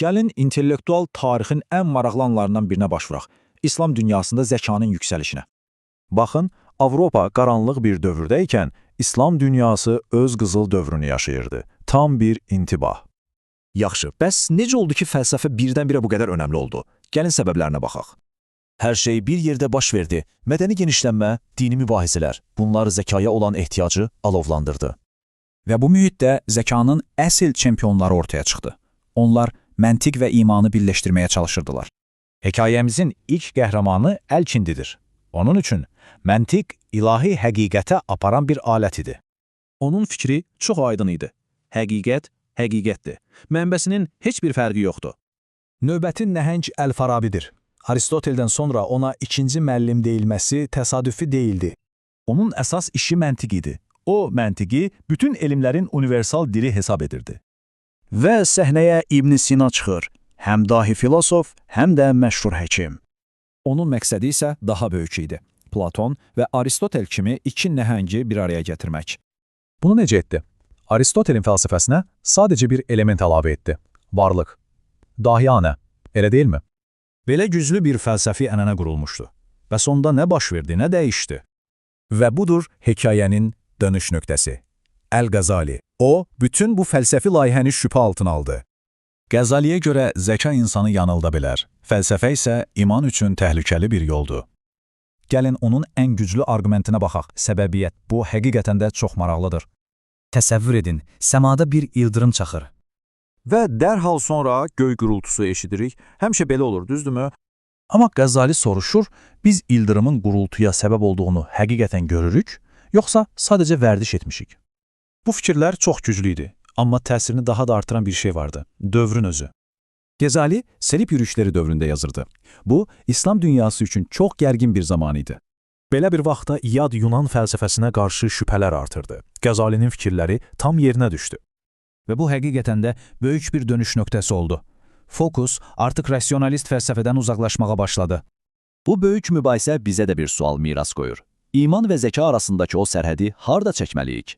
Gəlin intellektual tarixin ən maraqlı anlarından birinə baş vuraq. İslam dünyasında zəkanın yüksəlişinə. Baxın, Avropa qaranlıq bir dövrdəykən, İslam dünyası öz qızıl dövrünü yaşayırdı. Tam bir intibah. Yaxşı, bəs necə oldu ki, fəlsəfə birdən-birə bu qədər önəmli oldu? Gəlin səbəblərinə baxaq. Hər şey bir yerdə baş verdi. Mədəni genişlənmə, dini mübahisələr, bunlar zəkaya olan ehtiyacı alovlandırdı. Və bu mühitdə zəkanın əsl çempionları ortaya çıxdı. Onlar məntiq və imanı birləşdirməyə çalışırdılar. Hekayəmizin ilk qəhrəmanı Əlkindidir. Onun üçün məntiq ilahi həqiqətə aparan bir alət idi. Onun fikri çox aydın idi. Həqiqət, həqiqətdir. Mənbəsinin heç bir fərqi yoxdur. Növbəti nəhəng Əl-Farabidir. Aristoteldən sonra ona ikinci müəllim deyilməsi təsadüfi deyildi. Onun əsas işi məntiq idi. O, məntiqi bütün elmlərin universal dili hesab edirdi. Və səhnəyə İbn Sina çıxır. Həm dahi filosof, həm də məşhur həkim. Onun məqsədi isə daha böyük idi. Platon və Aristotel kimi iki nəhəngi bir araya gətirmək. Bunu necə etdi? Aristotelin fəlsəfəsinə sadəcə bir element əlavə etdi. Varlıq. Dahiyanə. Elə deyilmi? Belə güclü bir fəlsəfi ənənə qurulmuşdu. Bəs onda nə baş verdi, nə dəyişdi? Və budur hekayənin dönüş nöqtəsi. Əl-Qəzali. O, bütün bu fəlsəfi layihəni şübhə altına aldı. Qəzaliyə görə zəka insanı yanılda bilər. Fəlsəfə isə iman üçün təhlükəli bir yoldur. Gəlin onun ən güclü arqumentinə baxaq. Səbəbiyyət. Bu həqiqətən də çox maraqlıdır. Təsəvvür edin, səmada bir ildırım çaxır. Və dərhal sonra göy gurultusu eşidirik. Həmişə belə olur, düzdürmü? Amma Qəzali soruşur, biz ildırımın gurultuya səbəb olduğunu həqiqətən görürük, yoxsa sadəcə vərdiş etmişik? Bu fikirlər çox güclü idi, amma təsirini daha da artıran bir şey vardı, dövrün özü. Qəzali, Selib yürüşləri dövründə yazırdı. Bu, İslam dünyası üçün çox gərgin bir zaman idi. Belə bir vaxtda yad Yunan fəlsəfəsinə qarşı şübhələr artırdı. Qəzalinin fikirləri tam yerinə düşdü. Və bu həqiqətən də böyük bir dönüş nöqtəsi oldu. Fokus artıq rasionalist fəlsəfədən uzaqlaşmağa başladı. Bu böyük mübahisə bizə də bir sual miras qoyur. İman və zəka arasındakı o sərhədi harda çəkməliyik?